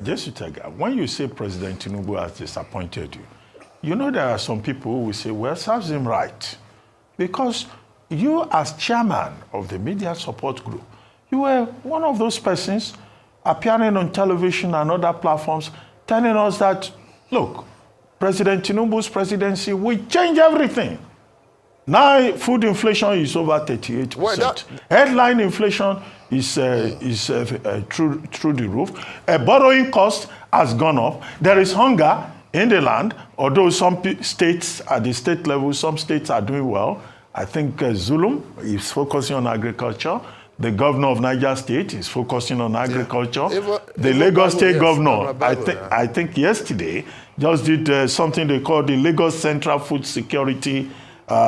Jesu Tega, when you say President Tinubu has disappointed you, you know there are some people who will say, well, serves him right. Because you as chairman of the media support group, you were one of those persons appearing on television and other platforms telling us that, look, President Tinubu's presidency will change everything. Now, food inflation is over 38%. Well, headline inflation is through the roof. Borrowing cost has gone up. There is hunger in the land, although some states, at the state level, some states are doing well. I think Zulum is focusing on agriculture. The governor of Niger State is focusing on agriculture. Yeah. The Lagos State governor, I think yesterday, just did something they call the Lagos Central Food Security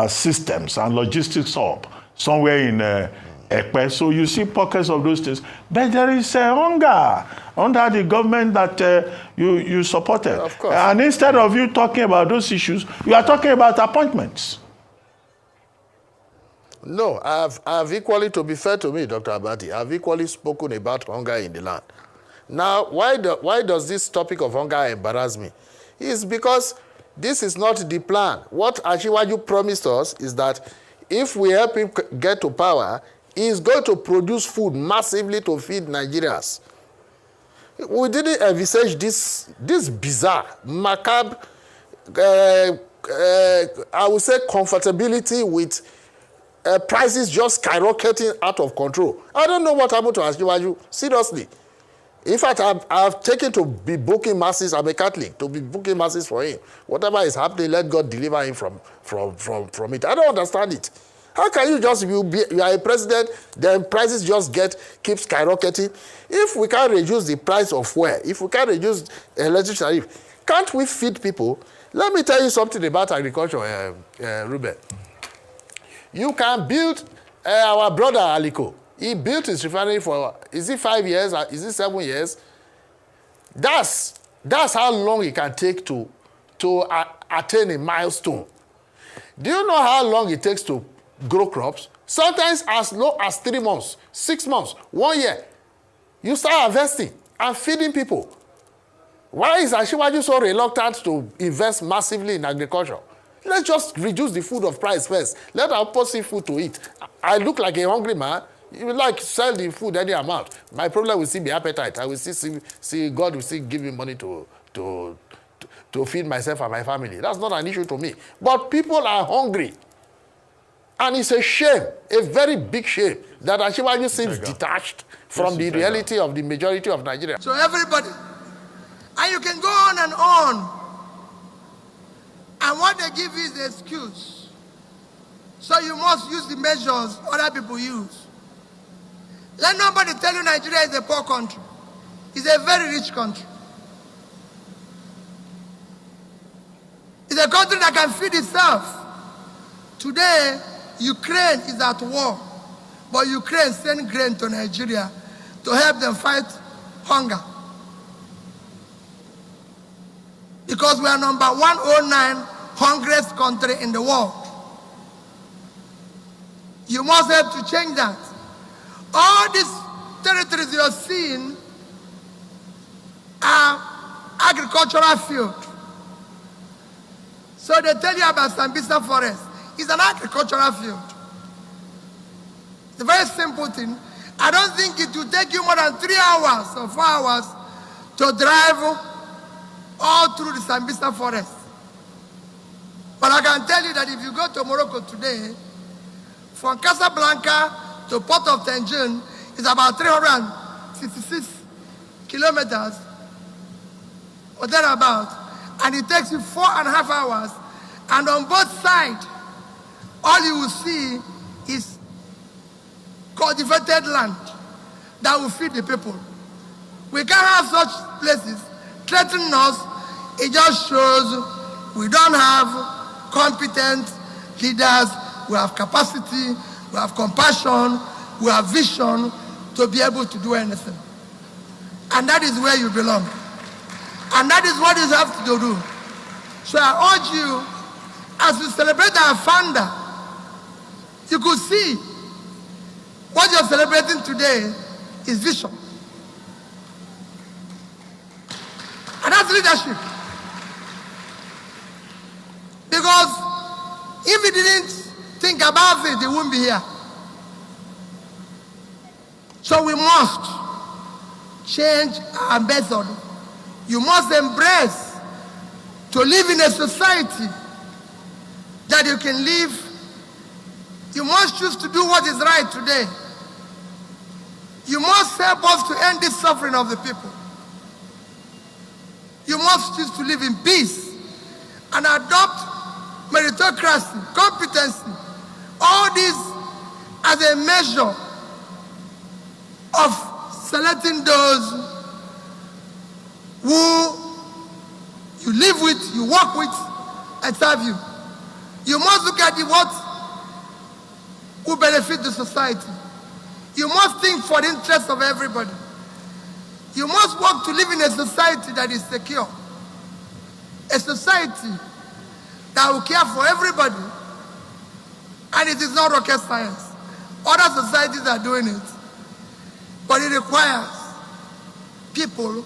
Systems and Logistics Hub, somewhere in Ekpe. So you see pockets of those things. But there is hunger under the government that you supported. Yeah, of course. And instead of you talking about those issues, you are talking about appointments. No, I've equally, to be fair to me, Dr. Abati, I've equally spoken about hunger in the land. Now, why does this topic of hunger embarrass me? It's because this is not the plan. What Asiwaju promised us is that if we help him get to power, he's going to produce food massively to feed Nigerians. We didn't envisage this bizarre, macabre, I would say comfortability with prices just skyrocketing out of control. I don't know what happened to Asiwaju, seriously. In fact, I've taken to be booking masses. I'm a Catholic, to be booking masses for him. Whatever is happening, let God deliver him from it. I don't understand it. How can you just, you are a president, then prices just keep skyrocketing? If we can reduce the price of fuel, if we can reduce electricity tariff, can't we feed people? Let me tell you something about agriculture, Ruben. You can build, our brother Aliko, he built his refinery for, is it 5 years, or is it 7 years? That's how long it can take to attain a milestone. Do you know how long it takes to grow crops? Sometimes as low as 3 months, 6 months, 1 year. You start harvesting and feeding people. Why is Asiwaju so reluctant to invest massively in agriculture? Let's just reduce the food of price first. Let our people see food to eat. I look like a hungry man. You would like to sell the food any amount. My problem will still be appetite. I will still see God will still give me money to feed myself and my family. That's not an issue to me. But people are hungry. And it's a shame, a very big shame, that Asiwaju seems detached from the reality of the majority of Nigeria. So everybody, and you can go on and on. And what they give is the excuse. So you must use the measures other people use. Let nobody tell you Nigeria is a poor country. It's a very rich country. It's a country that can feed itself. Today, Ukraine is at war, but Ukraine sends grain to Nigeria to help them fight hunger. Because we are number 109 hungriest country in the world. You must help to change that. All these territories you're seeing are agricultural field. So they tell you about Sambisa Forest. It's an agricultural field. It's a very simple thing. I don't think it will take you more than 3 hours or 4 hours to drive all through the Sambisa Forest. But I can tell you that if you go to Morocco today, from Casablanca to Port of Tangier, it's about 366 kilometers or thereabouts, and it takes you 4.5 hours. And on both sides, all you will see is cultivated land that will feed the people. We can't have such places threatening us. It just shows we don't have competent leaders. We have capacity, we have compassion, we have vision to be able to do anything. And that is where you belong. And that is what you have to do. So I urge you, as we celebrate our founder, you could see what you're celebrating today is vision. is leadership. Because if he didn't think about it, he wouldn't be here. So we must change our method. You must embrace to live in a society that you can live. You must choose to do what is right today. You must help us to end this suffering of the people. You must choose to live in peace and adopt meritocracy, competency, all this as a measure of selecting those who you live with, you work with, and serve you. You must look at what will benefit the society. You must think for the interest of everybody. You must work to live in a society that is secure. A society that will care for everybody. And it is not rocket science. Other societies are doing it. But it requires people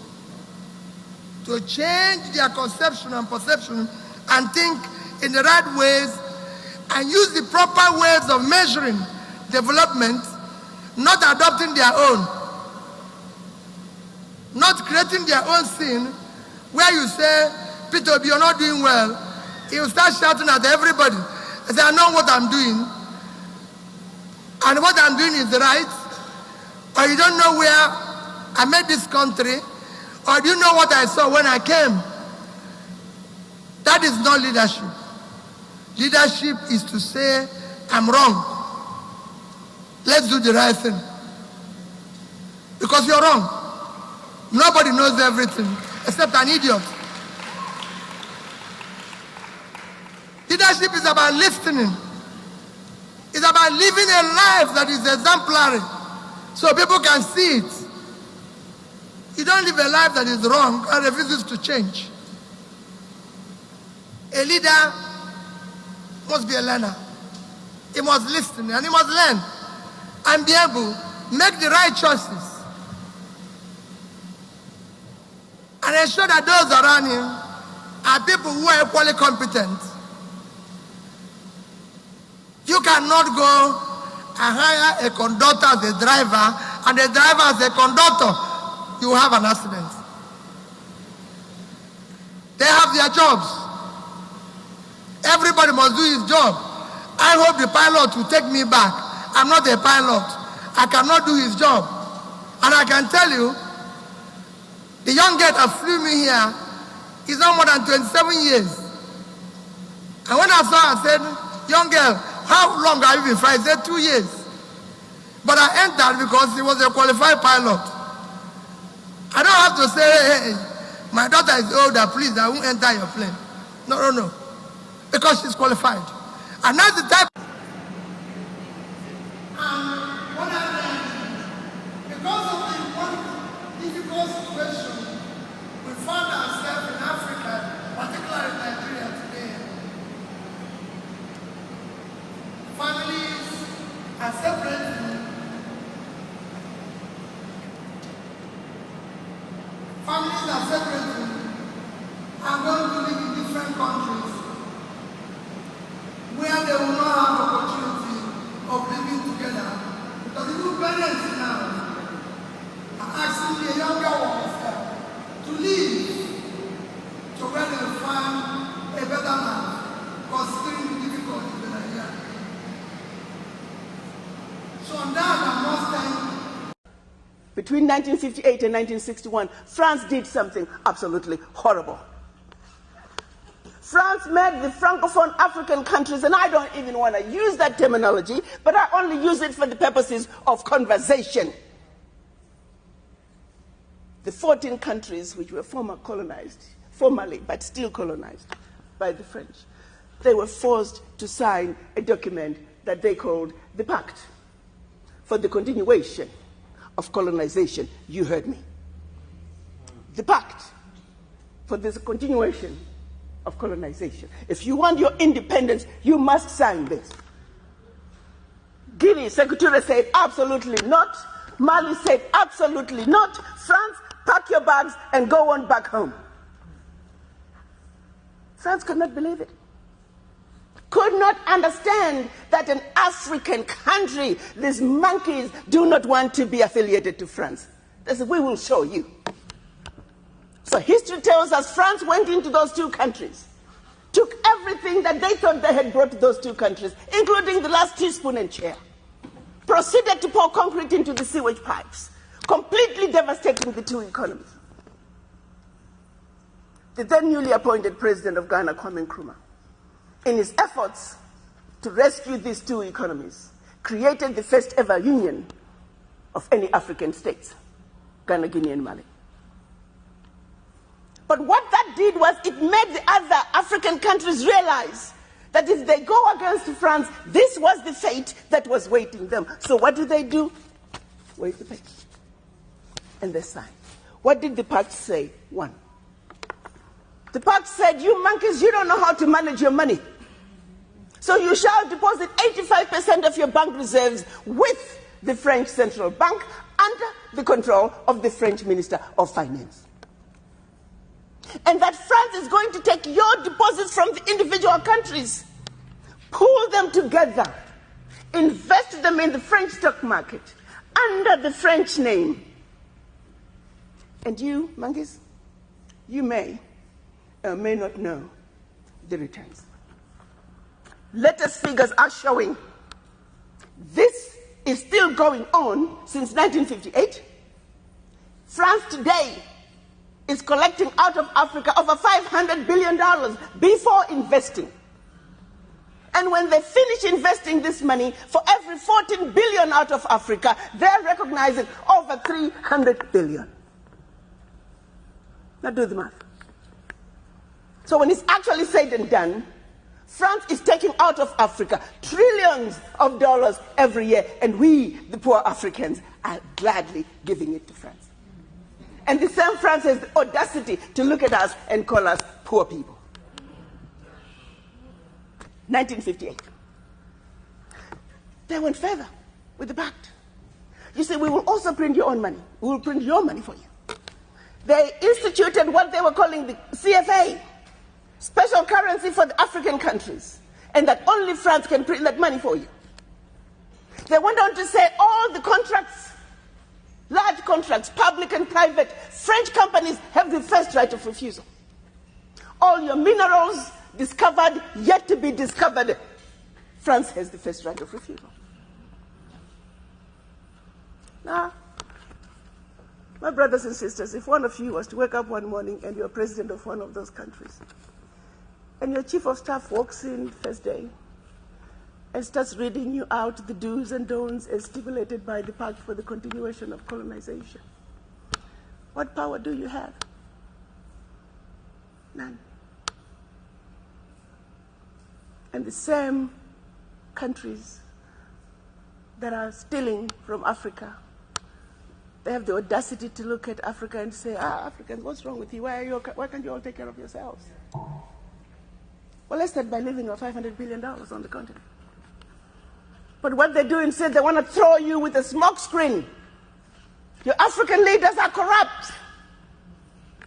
to change their conception and perception and think in the right ways and use the proper ways of measuring development, not adopting their own, not creating their own sin, where you say, Peter, you're not doing well. He will start shouting at everybody and say, I know what I'm doing, and what I'm doing is right, or you don't know where I made this country, or do you know what I saw when I came? That is not leadership. Leadership is to say, I'm wrong. Let's do the right thing. Because you're wrong. Nobody knows everything except an idiot. Leadership is about listening. It's about living a life that is exemplary so people can see it. You don't live a life that is wrong and refuses to change. A leader must be a learner. He must listen and he must learn and be able to make the right choices and ensure that those around him are people who are equally competent. You cannot go and hire a conductor as a driver and a driver as a conductor. You will have an accident. They have their jobs. Everybody must do his job. I hope the pilot will take me back. I'm not a pilot. I cannot do his job. And I can tell you, the young girl that flew me here is not more than 27 years. And when I saw her, I said, young girl, how long have you been flying? She said, 2 years. But I entered because he was a qualified pilot. I don't have to say, hey, my daughter is older, please, I won't enter your plane. No. Because she's qualified. And that's the type. And what I learned, because of the one difficult situation we found ourselves in Africa, particularly Nigeria today, families are separating. Families are separating and going to live in different countries where they will not have opportunity of living together. Because even parents now are asking the younger ones to leave to where they will find a better life, considering the difficulties that are here. So on that, I must thank. Between 1958 and 1961, France did something absolutely horrible. France made the Francophone African countries, and I don't even want to use that terminology, but I only use it for the purposes of conversation. The 14 countries which were formally, but still colonized by the French, they were forced to sign a document that they called the Pact for the Continuation of Colonization. You heard me. The Pact for the Continuation of Colonization. If you want your independence, you must sign this. Guinea, Secretary said absolutely not. Mali said absolutely not. France, pack your bags and go on back home. France could not believe it. Could not understand that an African country, these monkeys, do not want to be affiliated to France. They said, we will show you. So history tells us France went into those two countries, took everything that they thought they had brought to those two countries, including the last teaspoon and chair, proceeded to pour concrete into the sewage pipes, completely devastating the two economies. The then newly appointed president of Ghana, Kwame Nkrumah, in his efforts to rescue these two economies, created the first ever union of any African states, Ghana, Guinea, and Mali. But what that did was it made the other African countries realize that if they go against France, this was the fate that was waiting them. So what do? Wait the pact. And they signed. What did the pact say? One. The pact said, you monkeys, you don't know how to manage your money. So you shall deposit 85% of your bank reserves with the French Central Bank under the control of the French Minister of Finance. And that France is going to take your deposits from the individual countries, pool them together, invest them in the French stock market under the French name. And you, monkeys, you may or may not know the returns. Latest figures are showing this is still going on since 1958. France today is collecting out of Africa over $500 billion before investing. And when they finish investing this money, for every 14 billion out of Africa, they're recognizing over 300 billion. Now do the math. So when it's actually said and done, France is taking out of Africa trillions of dollars every year, and we, the poor Africans, are gladly giving it to France. And the same France has the audacity to look at us and call us poor people. 1958. They went further with the pact. You see, we will also print your own money. We will print your money for you. They instituted what they were calling the CFA, special currency for the African countries, and that only France can print that money for you. They went on to say all the contracts, large contracts, public and private, French companies have the first right of refusal. All your minerals discovered, yet to be discovered, France has the first right of refusal. Now, my brothers and sisters, if one of you was to wake up one morning and you're president of one of those countries, and your chief of staff walks in first day and starts reading you out the do's and don'ts as stipulated by the Pact for the Continuation of Colonization, what power do you have? None. And the same countries that are stealing from Africa, they have the audacity to look at Africa and say, Africans, what's wrong with you? Why can't you all take care of yourselves? Well, let's start by leaving our $500 billion on the continent. But what they do instead, they want to throw you with a smoke screen. Your African leaders are corrupt.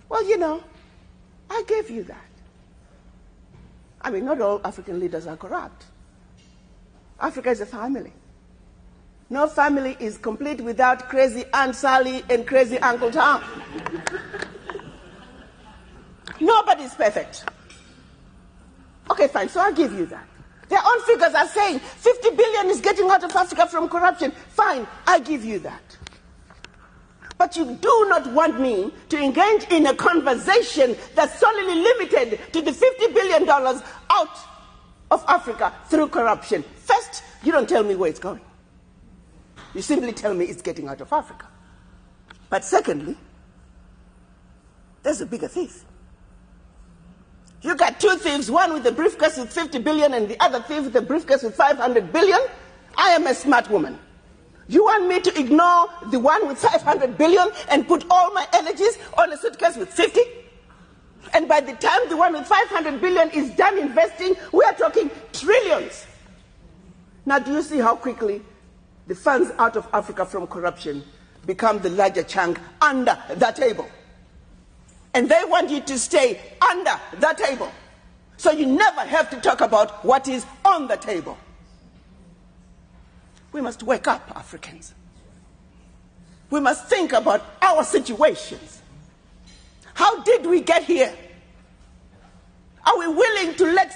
Well, you know, I gave you that. I mean, not all African leaders are corrupt. Africa is a family. No family is complete without crazy Aunt Sally and crazy Uncle Tom. Nobody's perfect. Okay, fine, so I'll give you that. Their own figures are saying 50 billion is getting out of Africa from corruption. Fine, I give you that. But you do not want me to engage in a conversation that's solely limited to the $50 billion out of Africa through corruption. First, you don't tell me where it's going. You simply tell me it's getting out of Africa. But secondly, there's a bigger thief. You got two thieves, one with a briefcase with 50 billion and the other thief with a briefcase with 500 billion. I am a smart woman. You want me to ignore the one with 500 billion and put all my energies on a suitcase with 50? And by the time the one with 500 billion is done investing, we are talking trillions. Now, do you see how quickly the funds out of Africa from corruption become the larger chunk under the table? And they want you to stay under the table. So you never have to talk about what is on the table. We must wake up, Africans. We must think about our situations. How did we get here? Are we willing to let